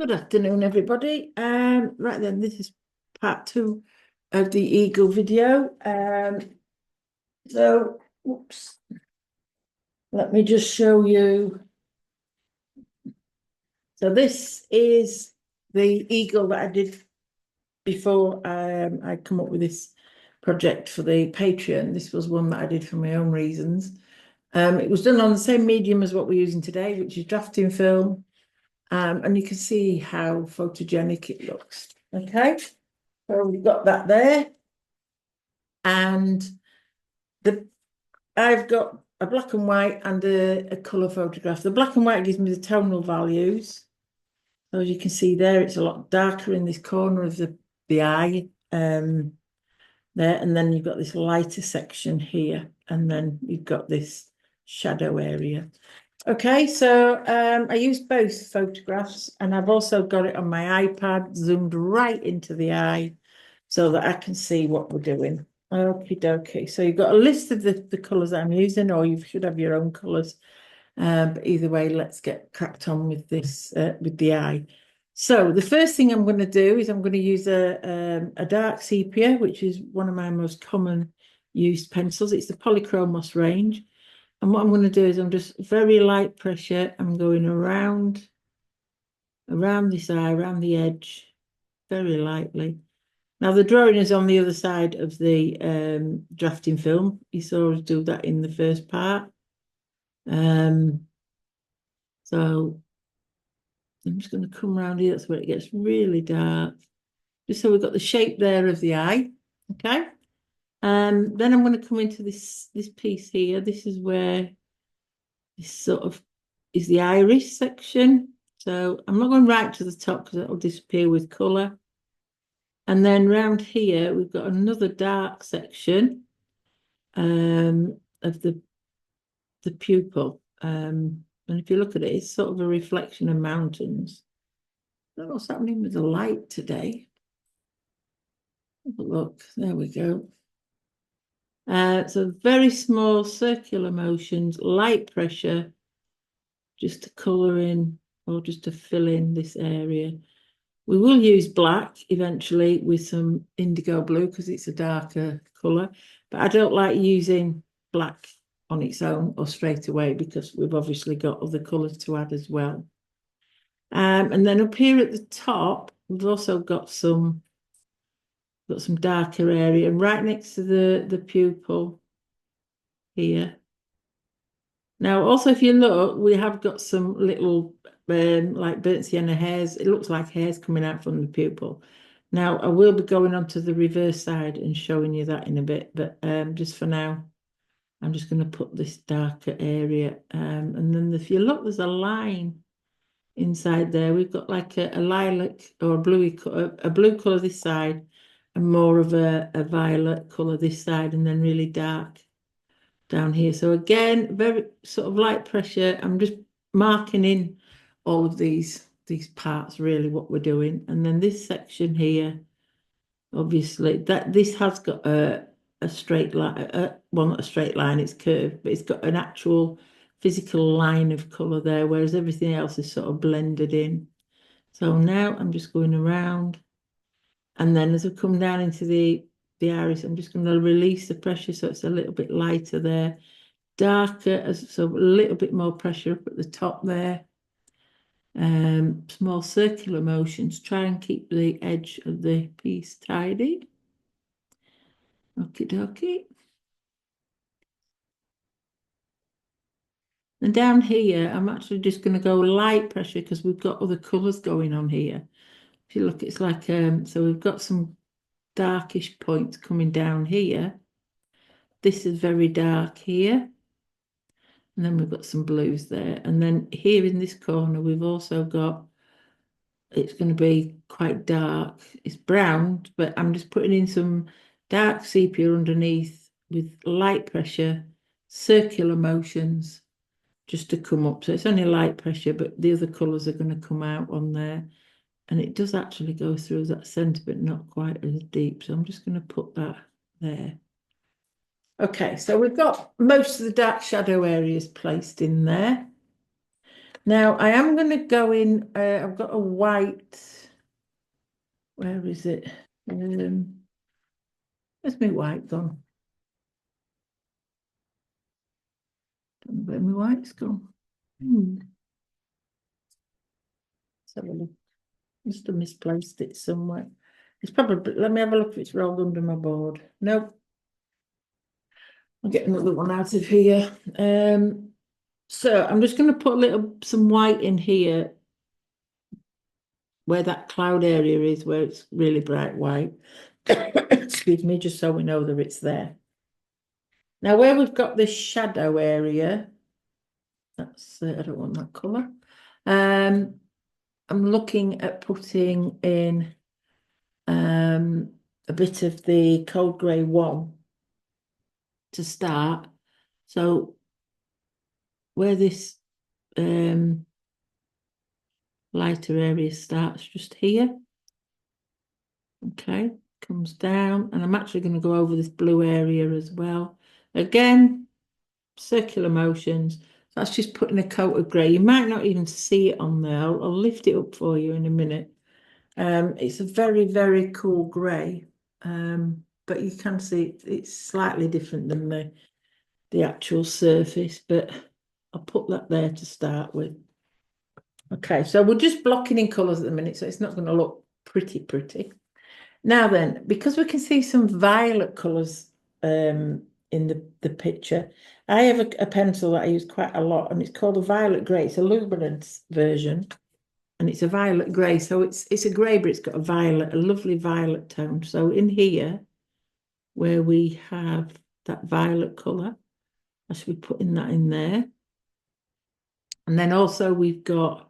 Good afternoon, everybody. Right then, this is part two of the Eagle video. Whoops, let me just show you. So this is the Eagle that I did before I come up with this project for the Patreon. This was one that I did for my own reasons. It was done on the same medium as what we're using today, which is drafting film. And you can see how photogenic it looks. Okay, so we've got that there. And I've got a black and white and a colour photograph. The black and white gives me the tonal values. So as you can see there, it's a lot darker in this corner of the eye. There, and then you've got this lighter section here, and then you've got this shadow area. Okay, so I used both photographs, and I've also got it on my iPad zoomed right into the eye so that I can see what we're doing. Okie dokie. So you've got a list of the colours I'm using, or you should have your own colours. But either way, let's get cracked on with this, with the eye. So the first thing I'm going to do is I'm going to use a dark sepia, which is one of my most common used pencils. It's the Polychromos range. And what I'm going to do is I'm just very light pressure. I'm going around this eye, around the edge, very lightly. Now the drawing is on the other side of the drafting film. You saw us do that in the first part. So I'm just going to come around here. That's where it gets really dark. Just so we've got the shape there of the eye. Okay. Then I'm going to come into this piece here. This is where this sort of is the iris section. So I'm not going right to the top because it'll disappear with colour. And then round here, we've got another dark section of the pupil. And if you look at it, it's sort of a reflection of mountains. I don't know what's happening with the light today. Have a look, there we go. So very small circular motions, light pressure, just to colour in or just to fill in this area. We will use black eventually with some indigo blue because it's a darker colour, but I don't like using black on its own or straight away because we've obviously got other colours to add as well. And then up here at the top, we've also got some darker area right next to the pupil here. Now, also, if you look, we have got some little like burnt sienna hairs. It looks like hairs coming out from the pupil. Now, I will be going on to the reverse side and showing you that in a bit, but just for now, I'm just going to put this darker area. And then if you look, there's a line inside there. We've got like a lilac or a blue colour this side and more of a violet colour this side, and then really dark down here. So again, very sort of light pressure. I'm just marking in all of these parts, really what we're doing. And then this section here, obviously this has got a straight line, well, not a straight line, it's curved, but it's got an actual physical line of colour there, whereas everything else is sort of blended in. So now I'm just going around, and then as I come down into the iris, I'm just going to release the pressure so it's a little bit lighter there, darker, so a little bit more pressure up at the top there. Small circular motions, try and keep the edge of the piece tidy. Okie dokie. And down here, I'm actually just going to go light pressure because we've got other colours going on here. If you look, it's like, so we've got some darkish points coming down here. This is very dark here. And then we've got some blues there. And then here in this corner, we've also got, it's going to be quite dark. It's brown, but I'm just putting in some dark sepia underneath with light pressure, circular motions, just to come up. So it's only light pressure, but the other colours are going to come out on there. And it does actually go through that centre, but not quite as deep. So I'm just going to put that there. Okay, so we've got most of the dark shadow areas placed in there. Now I am going to go in, I've got a white, where is it? Where's my white gone? Don't know where my white's gone. Let's have a look. Must have misplaced it somewhere. It's probably, let me have a look if it's rolled under my board. Nope. I'll get another one out of here. So I'm just going to put some white in here where that cloud area is, where it's really bright white. Excuse me, just so we know that it's there. Now, where we've got this shadow area, that's I don't want that colour. I'm looking at putting in a bit of the cold grey 1 to start. So where this lighter area starts, just here. Okay, comes down, and I'm actually going to go over this blue area as well. Again, circular motions. That's just putting a coat of grey. You might not even see it on there. I'll lift it up for you in a minute. It's a very, very cool grey, but you can see it's slightly different than the actual surface, but I'll put that there to start with. Okay, so we're just blocking in colours at the minute, so it's not going to look pretty. Now then, because we can see some violet colours in the picture, I have a pencil that I use quite a lot, and it's called a violet grey. It's a luminance version, and it's a violet grey. So it's a grey, but it's got a lovely violet tone. So in here, where we have that violet colour, I should be putting that in there. And then also we've got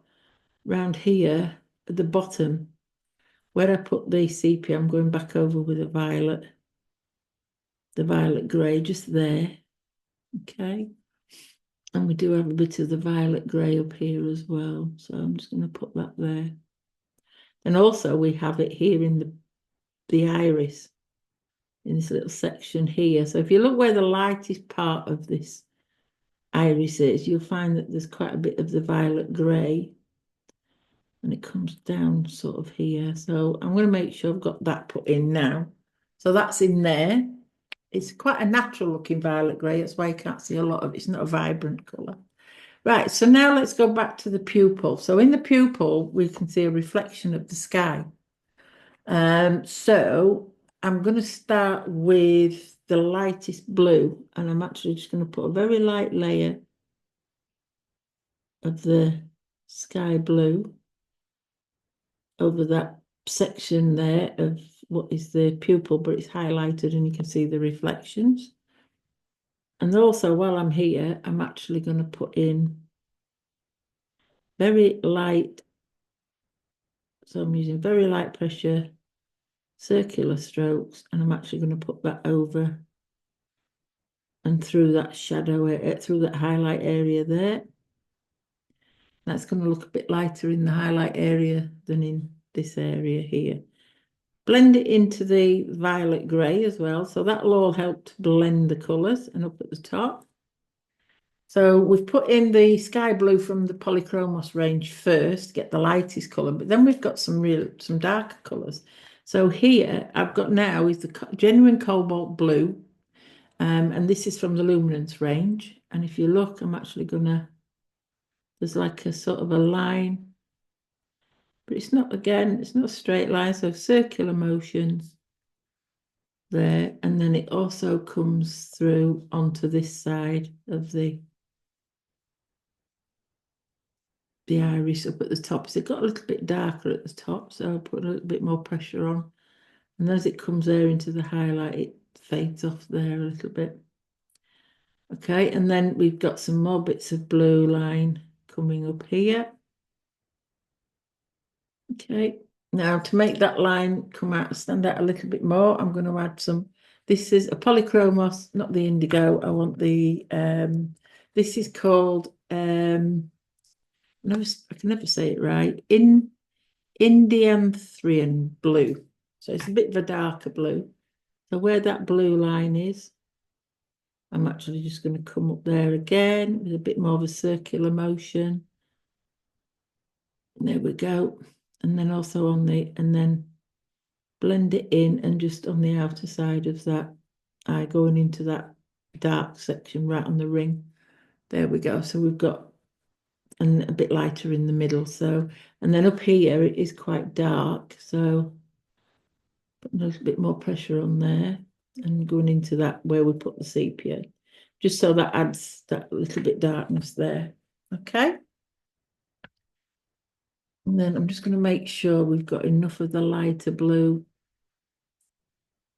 round here at the bottom, where I put the sepia, I'm going back over with the violet grey just there. Okay. And we do have a bit of the violet grey up here as well. So I'm just going to put that there. And also we have it here in the iris, in this little section here. So if you look where the lightest part of this iris is, you'll find that there's quite a bit of the violet grey. And it comes down sort of here. So I'm going to make sure I've got that put in now. So that's in there. It's quite a natural looking violet grey. That's why you can't see a lot of it. It's not a vibrant colour. Right, so now let's go back to the pupil. So in the pupil, we can see a reflection of the sky. So I'm going to start with the lightest blue, and I'm actually just going to put a very light layer of the sky blue over that section there of what is the pupil, but it's highlighted and you can see the reflections. And also while I'm here, I'm actually going to put in very light, so I'm using very light pressure, circular strokes, and I'm actually going to put that over and through that shadow, through that highlight area there. That's going to look a bit lighter in the highlight area than in this area here. Blend it into the violet grey as well. So that'll all help to blend the colours. And up at the top. So we've put in the sky blue from the Polychromos range first, get the lightest colour, but then we've got some darker colours. So here I've got now is the genuine cobalt blue. And this is from the Luminance range. And if you look, I'm actually gonna, there's like a sort of a line, but it's not, again, it's not a straight line, so circular motions there, and then it also comes through onto this side of the iris up at the top. So it got a little bit darker at the top, so I'll put a little bit more pressure on, and as it comes there into the highlight, it fades off there a little bit. Okay, and then we've got some more bits of blue line coming up here. Okay, now to make that line come out, stand out a little bit more, I'm going to add some, this is a Polychromos, not the indigo, I want the, this is called, I can never say it right, Indianthrian blue. So it's a bit of a darker blue. So where that blue line is, I'm actually just going to come up there again with a bit more of a circular motion. There we go. And then also on the, and then blend it in, and just on the outer side of that eye, going into that dark section right on the ring. There we go. So we've got and a bit lighter in the middle. So, and then up here it is quite dark. So putting a little bit more pressure on there and going into that where we put the sepia, just so that adds that little bit darkness there. Okay. And then I'm just going to make sure we've got enough of the lighter blue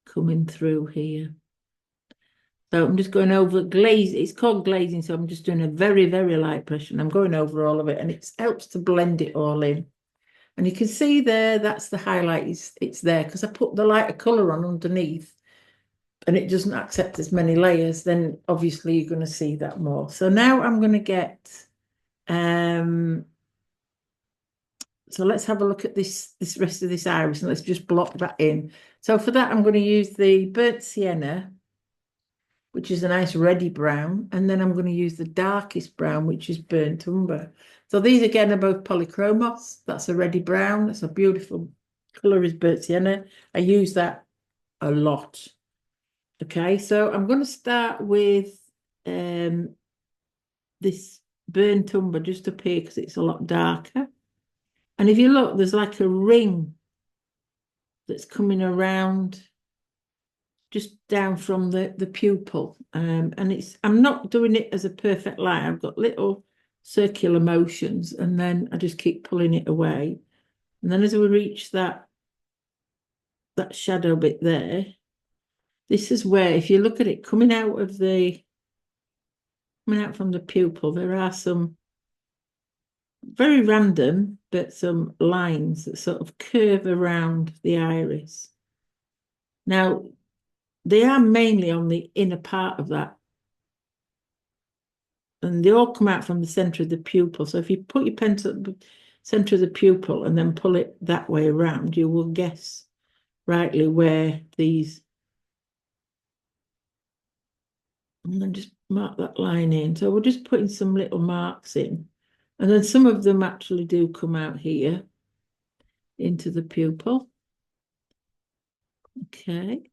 coming through here. So I'm just going over glaze. It's called glazing. So I'm just doing a very, very light pressure, and I'm going over all of it, and it helps to blend it all in. And you can see there, that's the highlight. It's there because I put the lighter color on underneath, and it doesn't accept as many layers. Then obviously you're going to see that more. So now I'm going to get, so let's have a look at this rest of this iris, and let's just block that in. So for that, I'm going to use the burnt sienna, which is a nice reddy brown, and then I'm going to use the darkest brown, which is burnt umber. So these again are both polychromos. That's a reddy brown. That's a beautiful color, is burnt sienna. I use that a lot. Okay, so I'm going to start with this burnt umber just up here because it's a lot darker. And if you look, there's like a ring that's coming around just down from the pupil. And I'm not doing it as a perfect line. I've got little circular motions, and then I just keep pulling it away. And then as we reach that shadow bit there, this is where, if you look at it coming out from the pupil, there are some very random, but some lines that sort of curve around the iris. Now, they are mainly on the inner part of that, and they all come out from the center of the pupil. So if you put your pen to the center of the pupil and then pull it that way around, you will guess rightly where these, and then just mark that line in. So we're just putting some little marks in, and then some of them actually do come out here into the pupil. Okay.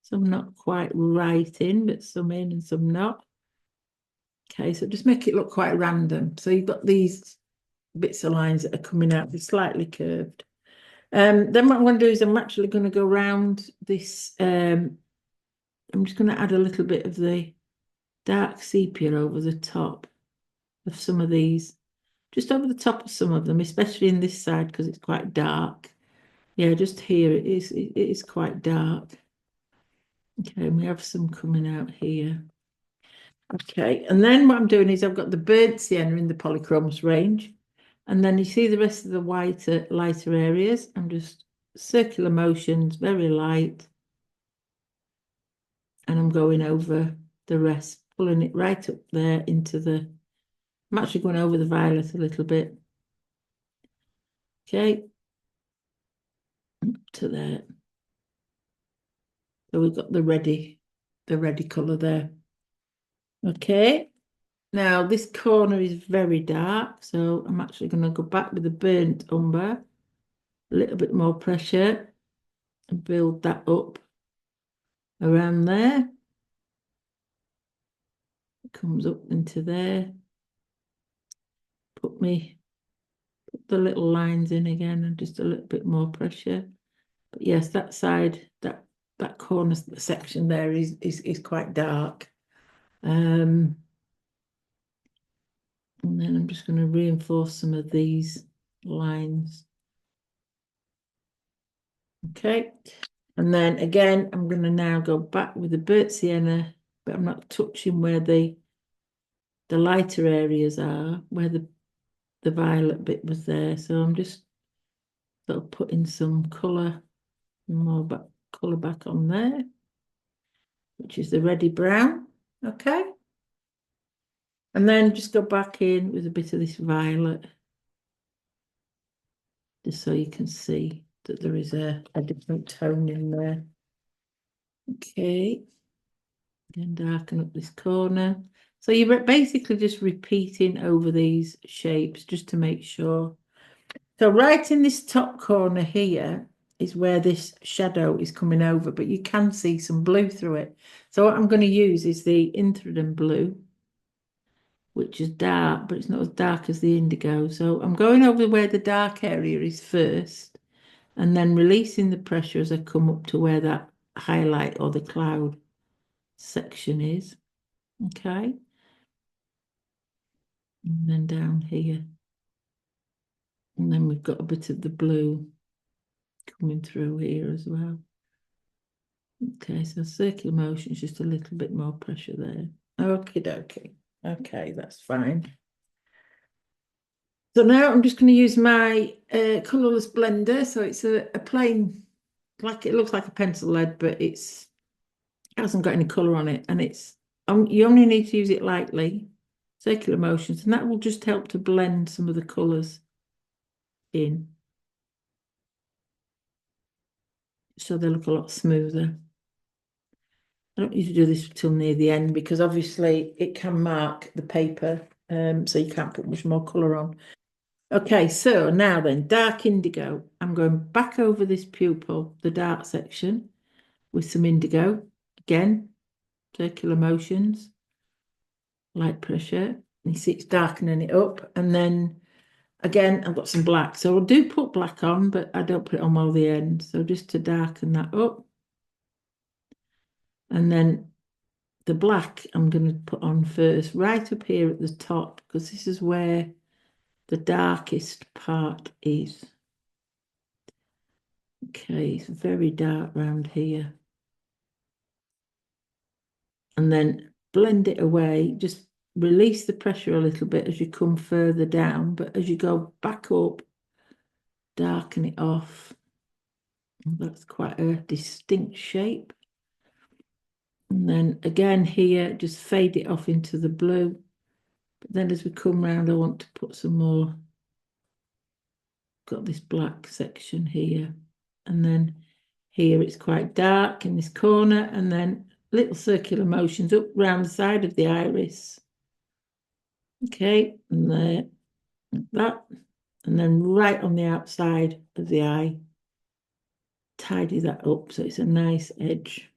Some not quite right in, but some in and some not. Okay, so just make it look quite random. So you've got these bits of lines that are coming out, they're slightly curved. Then what I'm going to do is I'm actually going to go around this. I'm just going to add a little bit of the dark sepia over the top of some of these, just over the top of some of them, especially in this side because it's quite dark. Yeah, just here it is quite dark. Okay, and we have some coming out here. Okay, and then what I'm doing is I've got the burnt sienna in the polychromos range, and then you see the rest of the lighter areas. I'm just circular motions, very light, and I'm going over the rest, pulling it right up there into the, I'm actually going over the violet a little bit. Okay, up to there. So we've got the reddy colour there. Okay, now this corner is very dark, so I'm actually going to go back with the burnt umber, a little bit more pressure, and build that up around there. It comes up into there. Put the little lines in again, and just a little bit more pressure. But yes, that side, that corner section there is quite dark. And then I'm just going to reinforce some of these lines. Okay, and then again, I'm going to now go back with the burnt sienna, but I'm not touching where the lighter areas are, where the violet bit was there. So I'm just sort of putting some colour, more colour back on there, which is the reddy brown. Okay. And then just go back in with a bit of this violet, just so you can see that there is a different tone in there. Okay. Again, darken up this corner. So you're basically just repeating over these shapes just to make sure. So right in this top corner here is where this shadow is coming over, but you can see some blue through it. So what I'm going to use is the Inthrodon blue, which is dark, but it's not as dark as the indigo. So I'm going over where the dark area is first, and then releasing the pressure as I come up to where that highlight or the cloud section is. Okay. And then down here. And then we've got a bit of the blue coming through here as well. Okay, so circular motion is just a little bit more pressure there. Okie dokie. Okay, that's fine. So now I'm just going to use my colourless blender. So it's a plain, like it looks like a pencil lead, but it hasn't got any colour on it. And you only need to use it lightly, circular motions, and that will just help to blend some of the colours in. So they look a lot smoother. I don't need to do this till near the end because obviously it can mark the paper, so you can't put much more colour on. Okay, so now then, dark indigo. I'm going back over this pupil, the dark section, with some indigo. Again, circular motions, light pressure. You see it's darkening it up. And then again, I've got some black. So I do put black on, but I don't put it on all the end. So just to darken that up. And then the black I'm going to put on first, right up here at the top, because this is where the darkest part is. Okay, it's very dark round here. And then blend it away, just release the pressure a little bit as you come further down, but as you go back up, darken it off. That's quite a distinct shape. And then again here, just fade it off into the blue. But then as we come round, I want to put some more. Got this black section here. And then here it's quite dark in this corner, and then little circular motions up round the side of the iris. Okay, and there, like that. And then right on the outside of the eye, tidy that up so it's a nice edge.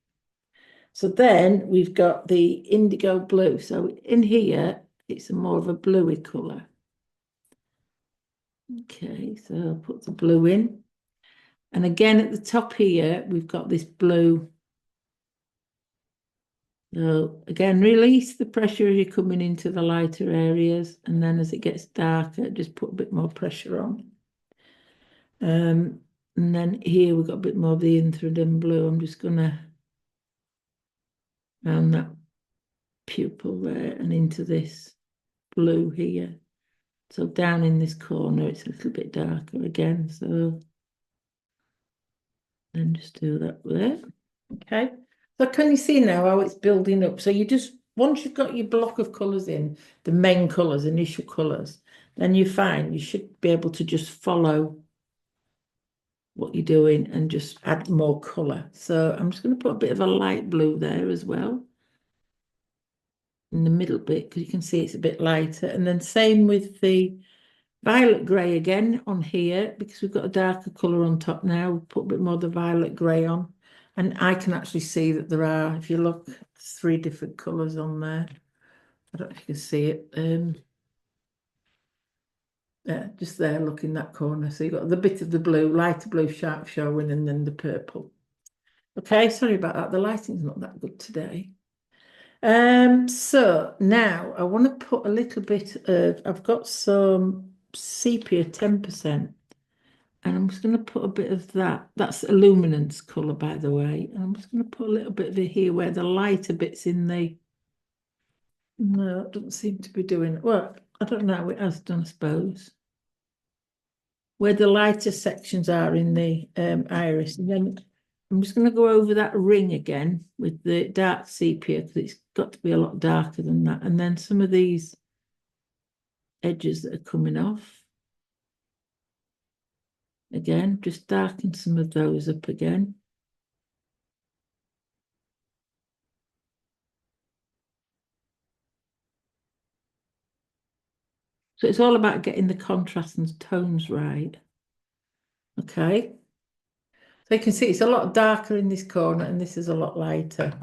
So then we've got the indigo blue. So in here, it's more of a bluey colour. Okay, so I'll put the blue in. And again, at the top here, we've got this blue. So again, release the pressure as you're coming into the lighter areas. And then as it gets darker, just put a bit more pressure on. And then here we've got a bit more of the Inthrodon blue. I'm just going to round that pupil there and into this blue here. So down in this corner, it's a little bit darker again. So then just do that there. Okay. So can you see now how it's building up? So you just, once you've got your block of colours in, the main colours, initial colours, then you're fine. You should be able to just follow what you're doing and just add more colour. So I'm just going to put a bit of a light blue there as well in the middle bit, because you can see it's a bit lighter. And then same with the violet grey again on here, because we've got a darker colour on top now. We'll put a bit more of the violet grey on. And I can actually see that there are, if you look, 3 different colours on there. I don't know if you can see it. Yeah, just there, look in that corner. So you've got the bit of the blue, lighter blue sharp showing, and then the purple. Okay, sorry about that. The lighting's not that good today. So now I want to put a little bit of, I've got some sepia 10%, and I'm just going to put a bit of that. That's a luminance colour, by the way. And I'm just going to put a little bit of it here where the lighter bits in the, no, it doesn't seem to be doing it. Well, I don't know, it has done, I suppose. Where the lighter sections are in the iris. And then I'm just going to go over that ring again with the dark sepia, because it's got to be a lot darker than that. And then some of these edges that are coming off. Again, just darken some of those up again. So it's all about getting the contrast and tones right. Okay. So you can see it's a lot darker in this corner and this is a lot lighter.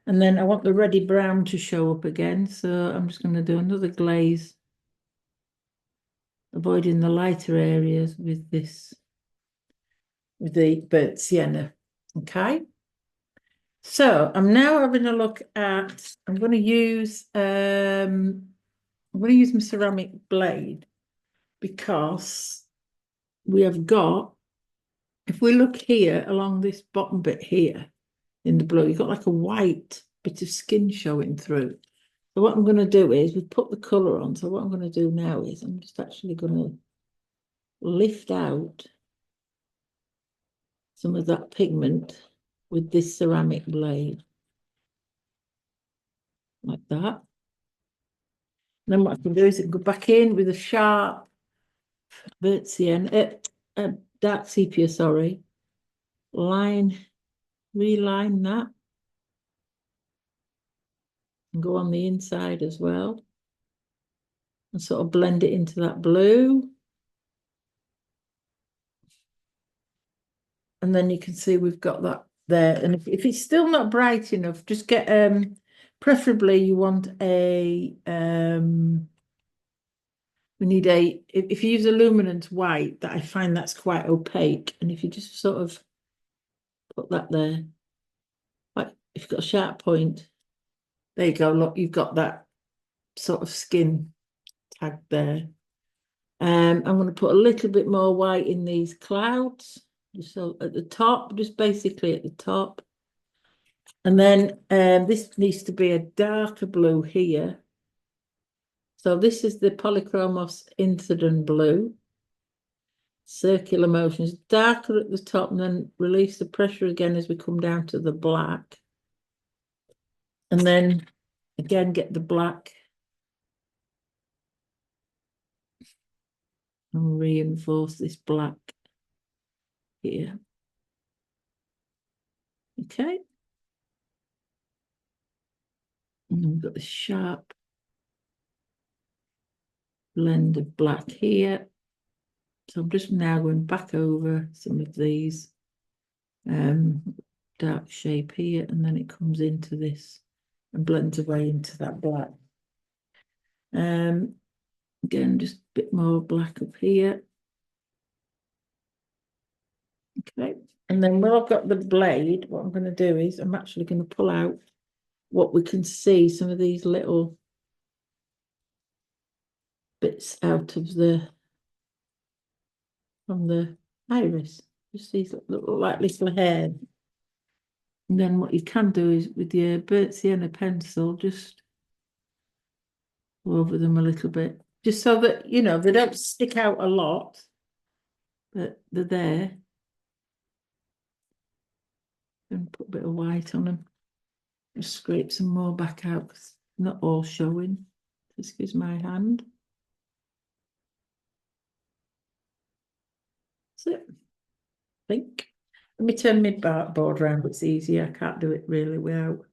And then I want the reddy brown to show up again. So I'm just going to do another glaze, avoiding the lighter areas with this, with the burnt sienna. Okay. So I'm now having a look at, I'm going to use my ceramic blade because we have got, if we look here along this bottom bit here in the blue, you've got like a white bit of skin showing through. So what I'm going to do is we put the colour on. So what I'm going to do now is I'm just actually going to lift out some of that pigment with this ceramic blade. Like that. And then what I can do is I can go back in with a sharp burnt sienna, dark sepia, sorry. Reline that. And go on the inside as well. And sort of blend it into that blue. And then you can see we've got that there. And if it's still not bright enough, just get preferably you want a we need a if you use a luminance white, that I find that's quite opaque. And if you just sort of put that there, like if you've got a sharp point, there you go. Look, you've got that sort of skin tag there. I'm going to put a little bit more white in these clouds, just so at the top, just basically at the top. And then this needs to be a darker blue here. So this is the Polychromos Incident Blue. Circular motions, darker at the top, and then release the pressure again as we come down to the black. And then again, get the black. And reinforce this black here. Okay. And we've got the sharp blend of black here. So I'm just now going back over some of these dark shape here, and then it comes into this and blends away into that black. Again, just a bit more black up here. Okay, and then when I've got the blade, what I'm going to do is I'm actually going to pull out what we can see, some of these little bits out of from the iris, just these little like little hairs. And then what you can do is with your burnt sienna pencil, just go over them a little bit, just so that, you know, they don't stick out a lot, but they're there. And put a bit of white on them. Just scrape some more back out because not all showing. Excuse my hand. That's it. I think. Let me turn my board around. It's easier. I can't do it really without.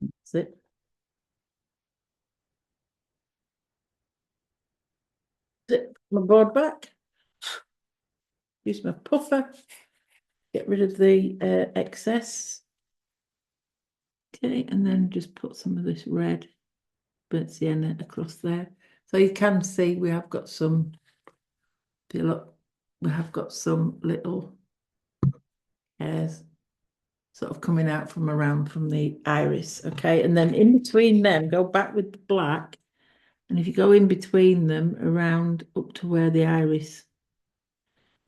That's it. My board back. Use my puffer. Get rid of the excess. Okay, and then just put some of this red burnt sienna across there. So you can see we have got some, if you look, we have got some little hairs sort of coming out from around from the iris. Okay, and then in between them, go back with the black. And if you go in between them around up to where the iris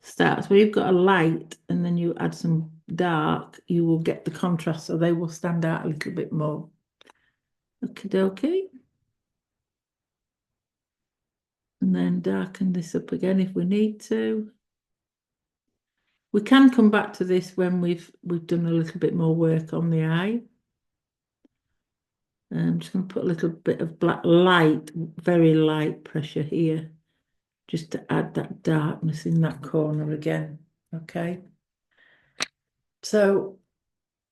starts, where you've got a light and then you add some dark, you will get the contrast, so they will stand out a little bit more. Okie dokie. And then darken this up again if we need to. We can come back to this when we've done a little bit more work on the eye. I'm just going to put a little bit of black, light, very light pressure here, just to add that darkness in that corner again. Okay. So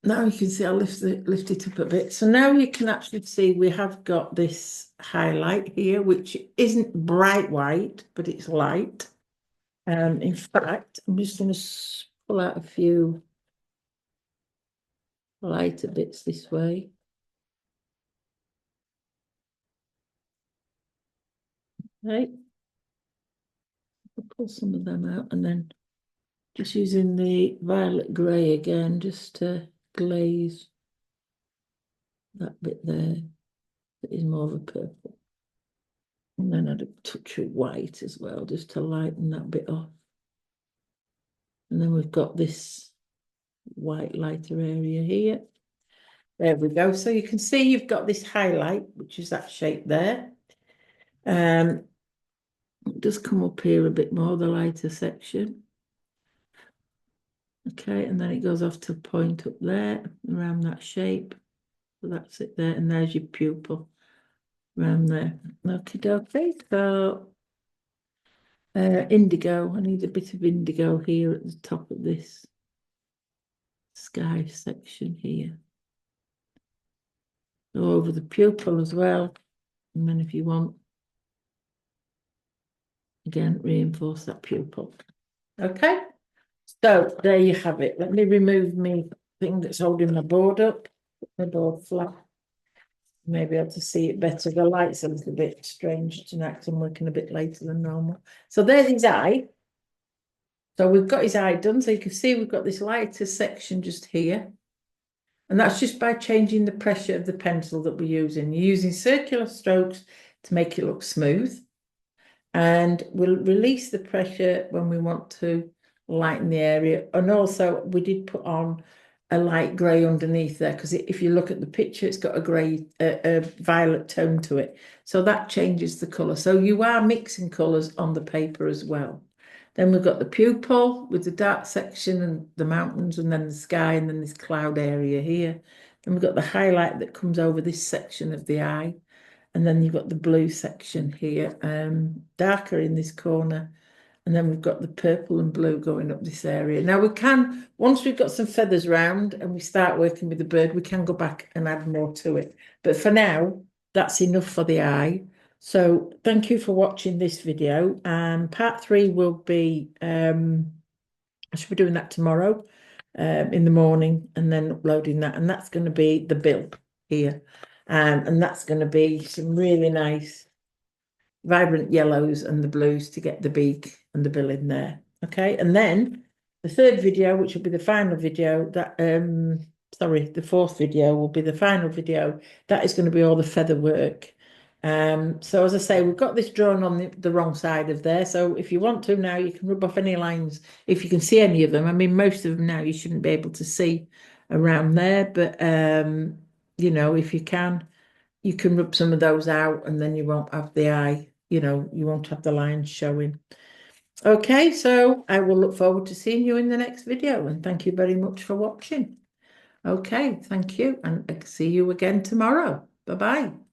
now you can see I'll lift it up a bit. So now you can actually see we have got this highlight here, which isn't bright white, but it's light. In fact, I'm just going to pull out a few lighter bits this way. Right. I'll pull some of them out and then just using the violet grey again, just to glaze that bit there. That is more of a purple. And then add a touch of white as well, just to lighten that bit off. And then we've got this white lighter area here. There we go. So you can see you've got this highlight, which is that shape there. It does come up here a bit more, the lighter section. Okay, and then it goes off to a point up there around that shape. So that's it there, and there's your pupil around there. Okie dokie. So indigo, I need a bit of indigo here at the top of this sky section here. Go over the pupil as well. And then if you want, again, reinforce that pupil. Okay, so there you have it. Let me remove my thing that's holding my board up. Put my board flat. Maybe able to see it better. The light's a little bit strange tonight. I'm working a bit later than normal. So there's his eye. So we've got his eye done. So you can see we've got this lighter section just here. And that's just by changing the pressure of the pencil that we're using. You're using circular strokes to make it look smooth. And we'll release the pressure when we want to lighten the area. And also we did put on a light grey underneath there, because if you look at the picture, it's got a grey, a violet tone to it. So that changes the colour. So you are mixing colours on the paper as well. Then we've got the pupil with the dark section and the mountains, and then the sky, and then this cloud area here. Then we've got the highlight that comes over this section of the eye. And then you've got the blue section here, darker in this corner. And then we've got the purple and blue going up this area. Now we can, once we've got some feathers round and we start working with the bird, we can go back and add more to it. But for now, that's enough for the eye. So thank you for watching this video. Part 3 will be, I should be doing that tomorrow in the morning, and then uploading that. And that's going to be the bill here. And that's going to be some really nice vibrant yellows and the blues to get the beak and the bill in there. Okay, and then the third video, which will be the final video, that sorry, the fourth video will be the final video. That is going to be all the feather work. So as I say, we've got this drawn on the wrong side of there. So if you want to now, you can rub off any lines if you can see any of them. I mean, most of them now you shouldn't be able to see around there, but you know, if you can rub some of those out, and then you won't have the eye, you know, you won't have the lines showing. Okay, so I will look forward to seeing you in the next video, and thank you very much for watching. Okay, thank you, and I'll see you again tomorrow. Bye-bye.